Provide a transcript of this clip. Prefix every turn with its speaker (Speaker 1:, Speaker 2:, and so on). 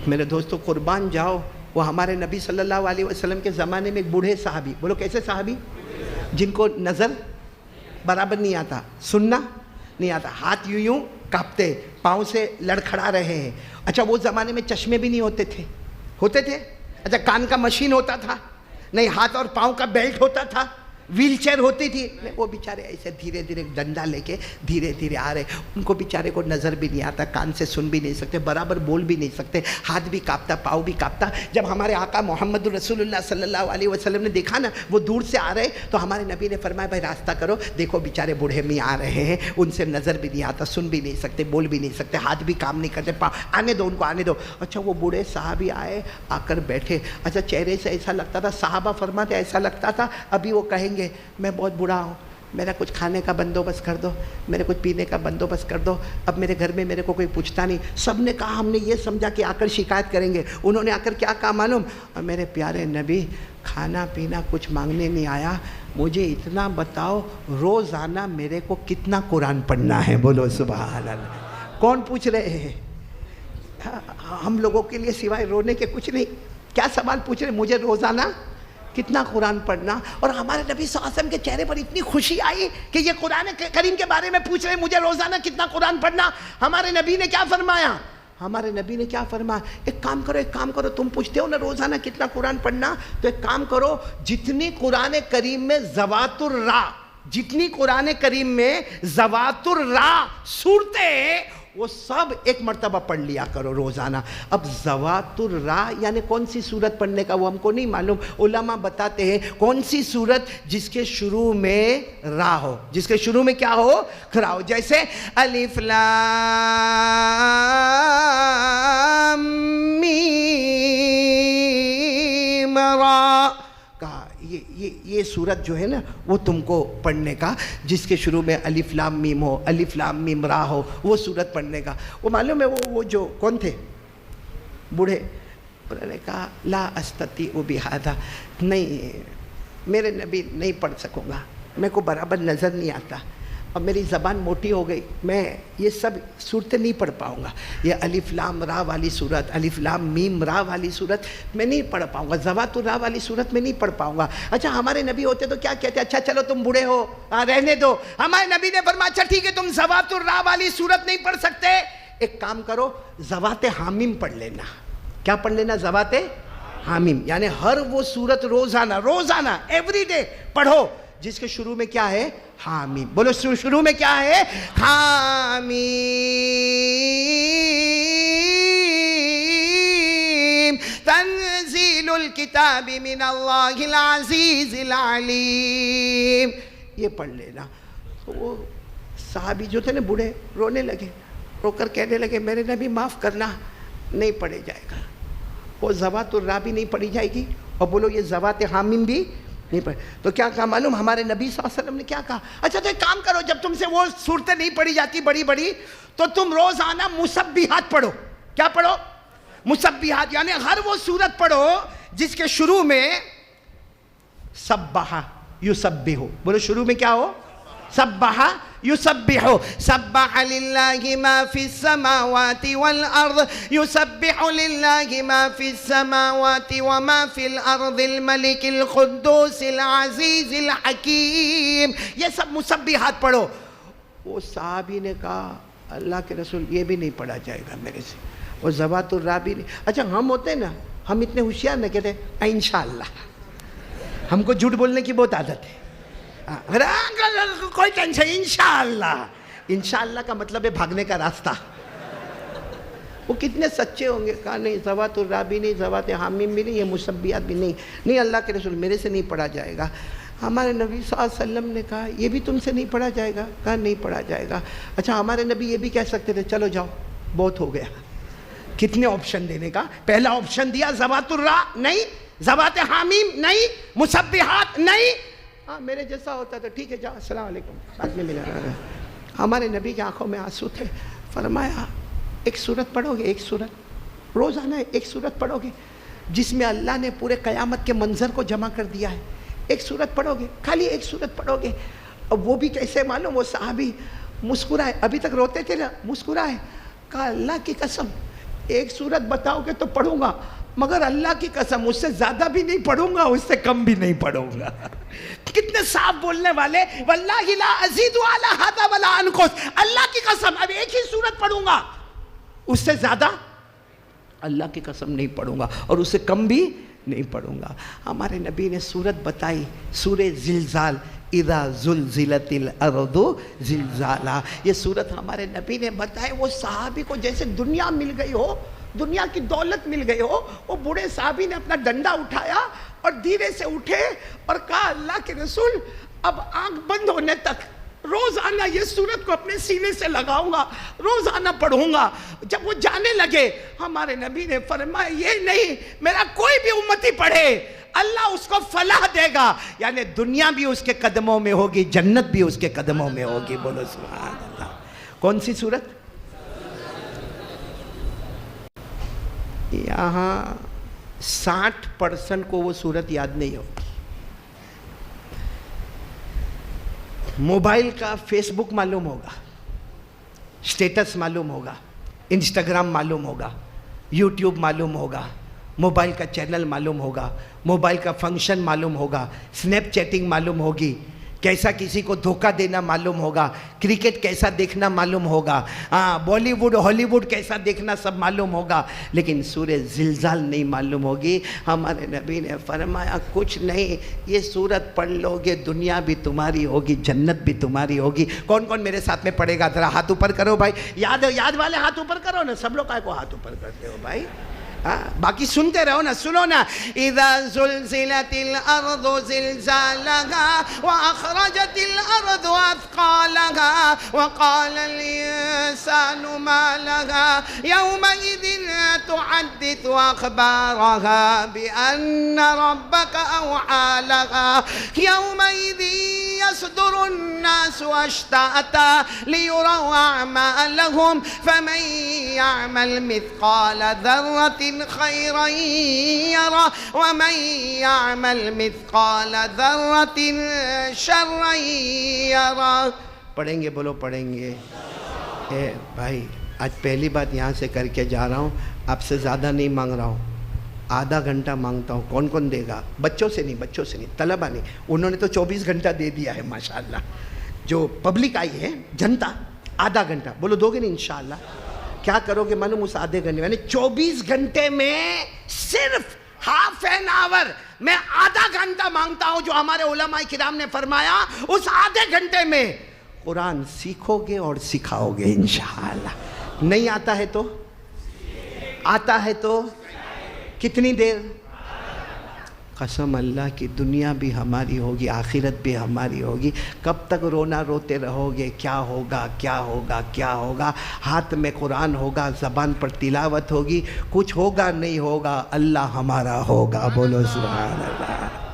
Speaker 1: میرے دوستو قربان جاؤ، وہ ہمارے نبی صلی اللہ علیہ وسلم کے زمانے میں ایک بوڑھے صحابی، بولو کیسے صحابی؟ جن کو نظر برابر نہیں آتا، سننا نہیں آتا، ہاتھ یوں یوں کانپتے، پاؤں سے لڑکھڑا رہے ہیں۔ اچھا وہ زمانے میں چشمے بھی نہیں ہوتے تھے؟ اچھا کان کا مشین ہوتا تھا نہیں، ہاتھ اور پاؤں کا بیلٹ ہوتا تھا، ویل چیئر ہوتی تھی، وہ بیچارے ایسے دھیرے دھیرے ڈنڈا لے کے دھیرے دھیرے آ رہے، ان کو بیچارے کو نظر بھی نہیں آتا، کان سے سن بھی نہیں سکتے، برابر بول بھی نہیں سکتے، ہاتھ بھی کانپتا، پاؤں بھی کانپتا۔ جب ہمارے آقا محمد رسول اللہ صلی اللہ علیہ وسلم نے دیکھا نا وہ دور سے آ رہے، تو ہمارے نبی نے فرمایا بھائی راستہ کرو، دیکھو بیچارے بوڑھے میں آ رہے ہیں، ان سے نظر بھی نہیں آتا، سن بھی نہیں سکتے، بول بھی نہیں سکتے، ہاتھ بھی کام نہیں کرتے، آنے دو ان کو، آنے دو۔ اچھا وہ بوڑھے صحابی آئے، آ کر بیٹھے، اچھا چہرے سے ایسا لگتا تھا، صحابہ فرماتے ایسا لگتا تھا ابھی وہ کہیں گے میں بہت بوڑھا ہوں، میرا کچھ کھانے کا بندوبست کر دو، میرے کچھ پینے کا بندوبست کر دو، اب میرے گھر میں میرے کو کوئی پوچھتا نہیں۔ سب نے کہا، ہم نے یہ سمجھا کہ آ کر شکایت کریں گے، انہوں نے آ کر کیا کہا معلوم؟ میرے پیارے نبی کھانا پینا کچھ مانگنے نہیں آیا، مجھے اتنا بتاؤ روزانہ میرے کو کتنا قرآن پڑھنا ہے؟ بولو سبحان اللہ۔ کون پوچھ رہے ہیں؟ ہم لوگوں کے لیے سوائے رونے کے کچھ نہیں۔ کیا سوال پوچھ رہے؟ مجھے روزانہ کتنا قرآن پڑھنا؟ اور ہمارے نبی صلی اللہ علیہ وسلم کے چہرے پر اتنی خوشی آئی کہ یہ قرآن کریم کے بارے میں پوچھ رہے مجھے روزانہ کتنا قرآن پڑھنا۔ ہمارے نبی نے کیا فرمایا؟ ہمارے نبی نے کیا فرمایا؟ ایک کام کرو، تم پوچھتے ہو نا روزانہ کتنا قرآن پڑھنا، تو ایک کام کرو، جتنی قرآن کریم میں ذوات الراء صورتیں وہ سب ایک مرتبہ پڑھ لیا کرو روزانہ۔ اب ذوات الراء یعنی کون سی صورت پڑھنے کا وہ ہم کو نہیں معلوم، علماء بتاتے ہیں کون سی صورت جس کے شروع میں را ہو، جس کے شروع میں کیا ہو؟ را ہو، جیسے الف لام میم را، کہا یہ صورت جو ہے نا وہ تم کو پڑھنے کا جس کے شروع میں الف لام میم ہو، الف لام میم را ہو، وہ صورت پڑھنے کا۔ وہ معلوم ہے وہ جو کون تھے بوڑھے، انہوں نے کہا لا استطیع بہذا، نہیں میرے نبی نہیں پڑھ سکوں گا، میرے کو برابر نظر نہیں آتا، اب میری زبان موٹی ہو گئی، میں یہ سب صورتیں نہیں پڑھ پاؤں گا، یہ الف لام را والی صورت، الف لام میم را والی صورت میں نہیں پڑھ پاؤں گا، ذوات الراء والی صورت میں نہیں پڑھ پاؤں گا۔ اچھا ہمارے نبی ہوتے تو کیا کہتے؟ اچھا چلو تم بوڑھے ہو رہنے دو۔ ہمارے نبی نے فرمایا اچھا ٹھیک ہے تم ذوات الراء والی صورت نہیں پڑھ سکتے، ایک کام کرو ذوات حامیم پڑھ لینا۔ کیا پڑھ لینا؟ ذوات حامیم، یعنی ہر وہ صورت روزانہ ایوری ڈے پڑھو جس کے شروع میں کیا ہے؟ حامیم۔ بولو شروع میں کیا ہے؟ حامیم تنزیل الکتاب من اللہ العزیز العلیم، یہ پڑھ لینا۔ تو وہ صحابی جو تھے نا بوڑھے رونے لگے، رو کر کہنے لگے میرے نبی معاف کرنا، نہیں پڑھے جائے گا، وہ ذوات الراء بھی نہیں پڑھی جائے گی، اور بولو یہ ذوات حامیم بھی نہیں پڑھ۔ تو کیا کہا معلوم؟ ہمارے نبی صلی اللہ علیہ وسلم نے کیا کہا؟ اچھا تو ایک کام کرو، جب تم سے وہ صورتیں نہیں پڑھی جاتی بڑی بڑی، تو تم روزانہ مسبحات پڑھو۔ کیا پڑھو؟ مسبحات، یعنی ہر وہ صورت پڑھو جس کے شروع میں سبح یسبح، بولو شروع میں کیا ہو؟ سبح یسبح، سبح للہ ما فی السماوات والارض، یسبح للہ ما فی السماوات وما فی الارض الملک القدوس العزیز الحکیم، یہ سب مسبحات پڑھو۔ وہ صحابی نے کہا اللہ کے رسول یہ بھی نہیں پڑھا جائے گا میرے سے، وہ ذوات الراء بھی نہیں۔ اچھا ہم ہوتے نا، ہم اتنے ہوشیار نہ کہتے انشاءاللہ، ہم کو جھوٹ بولنے کی بہت عادت ہے، کوئی ٹینشن، انشاءاللہ۔ انشاءاللہ کا مطلب ہے بھاگنے کا راستہ۔ وہ کتنے سچے ہوں گے، کہا نہیں ذوات الراء بھی نہیں، ذوات حامیم بھی نہیں، یہ مسبحات بھی نہیں، اللہ کے رسول میرے سے نہیں پڑھا جائے گا۔ ہمارے نبی صلی اللہ علیہ وسلم نے کہا یہ بھی تم سے نہیں پڑھا جائے گا؟ کہا نہیں پڑھا جائے گا۔ اچھا ہمارے نبی یہ بھی کہہ سکتے تھے چلو جاؤ بہت ہو گیا، کتنے آپشن دینے کا؟ پہلا آپشن دیا ذوات الراء نہیں، ذوات حامیم نہیں، مسبحات نہیں، ہاں میرے جیسا ہوتا تو ٹھیک ہے جاؤ السلام علیکم بعد میں ملا۔ ہمارے نبی کی آنکھوں میں آنسو تھے، فرمایا ایک صورت پڑھو گے، ایک صورت روزانہ ایک صورت پڑھو گے جس میں اللہ نے پورے قیامت کے منظر کو جمع کر دیا ہے، ایک صورت پڑھو گے، خالی ایک صورت پڑھو گے۔ اب وہ بھی کیسے معلوم؟ وہ صحابی مسکرائے، ابھی تک روتے تھے نا، مسکرائے، کہا اللہ کی قسم ایک سورت بتاؤ گے تو پڑھوں گا، مگر اللہ کی قسم اس سے زیادہ بھی نہیں پڑھوں گا، اس سے کم بھی نہیں پڑھوں گا۔ کتنے صاف بولنے والے، واللہ لا ازید علی ھذا ولا انقص، اللہ کی قسم اب ایک ہی سورت پڑھوں گا، اس سے زیادہ اللہ کی قسم نہیں پڑھوں گا، اور اس سے کم بھی نہیں پڑھوں گا۔ ہمارے نبی نے سورت بتائی، سورہ زلزال، اذا زلزلت الارض زلزالہ، یہ سورت ہمارے نبی نے بتائے۔ وہ صحابی کو جیسے دنیا مل گئی ہو، دنیا کی دولت مل گئی ہو، وہ بوڑھے صحابی نے اپنا ڈنڈا اٹھایا اور دھیرے سے اٹھے اور کہا اللہ کے رسول اب آنکھ بند ہونے تک روزانہ یہ سورت کو اپنے سینے سے لگاؤں گا، روزانہ پڑھوں گا۔ جب وہ جانے لگے ہمارے نبی نے فرمایا یہ نہیں، میرا کوئی بھی امتی پڑھے اللہ اس کو فلاح دے گا، یعنی دنیا بھی اس کے قدموں میں ہوگی، جنت بھی اس کے قدموں میں ہوگی۔ بولو سبحان اللہ۔ کون سی سورت؟ یہاں 60% کو وہ سورت یاد نہیں ہوگی۔ موبائل کا فیس بک معلوم ہوگا، سٹیٹس معلوم ہوگا، انسٹاگرام معلوم ہوگا، یوٹیوب معلوم ہوگا، موبائل کا چینل معلوم ہوگا، موبائل کا فنکشن معلوم ہوگا، سنیپ چیٹنگ معلوم ہوگی، کیسا کسی کو دھوکہ دینا معلوم ہوگا، کرکٹ کیسا دیکھنا معلوم ہوگا، بالی ووڈ ہالی ووڈ کیسا دیکھنا سب معلوم ہوگا، لیکن سورہ زلزال نہیں معلوم ہوگی۔ ہمارے نبی نے فرمایا کچھ نہیں، یہ سورت پڑھ لو گے دنیا بھی تمہاری ہوگی، جنت بھی تمہاری ہوگی۔ کون کون میرے ساتھ میں پڑھے گا؟ ذرا ہاتھ اوپر کرو بھائی، یاد والے ہاتھ اوپر کرو نا، سب لوگ کو ہاتھ اوپر کرتے ہو بھائی، باقی سنتے رہو نا، سنو نا۔ اذا زلزلت الارض زلزالها واخرجت الارض اثقالها وقال الانسان ما لها يومئذ تحدث اخبارها بان ربك اوحى لها يومئذ يصدر الناس اشتاتا ليروا اعمالهم فمن يعمل مثقال ذرة خيرا يره ومن يعمل مثقال ذرة شرا يره۔ پڑھیں گے؟ بولو پڑھیں گے۔ اے بھائی آج پہلی بات یہاں سے کر کے جا رہا ہوں، آپ سے زیادہ نہیں مانگ رہا ہوں، آدھا گھنٹہ مانگتا ہوں۔ کون کون دے گا؟ بچوں سے نہیں، طلبہ نہیں، انہوں نے تو 24 گھنٹہ دے دیا ہے ماشاءاللہ۔ جو پبلک آئی ہے جنتا، آدھا گھنٹہ بولو دو گے نہیں انشاءاللہ؟ کیا کرو گے معلوم؟ اس آدھے گھنٹے یعنی 24 گھنٹے میں صرف ہاف این آور میں آدھا گھنٹہ مانگتا ہوں، جو ہمارے علماء کرام نے فرمایا اس آدھے گھنٹے میں قرآن سیکھو گے اور سکھاؤ گے انشاءاللہ۔ نہیں آتا ہے تو؟ آتا ہے تو کتنی دیر؟ قسم اللہ کی دنیا بھی ہماری ہوگی، آخرت بھی ہماری ہوگی۔ کب تک رونا روتے رہو گے کیا ہوگا کیا ہوگا کیا ہوگا؟ ہاتھ میں قرآن ہوگا، زبان پر تلاوت ہوگی، کچھ ہوگا نہیں ہوگا، اللہ ہمارا ہوگا۔ بولو سبحان اللہ۔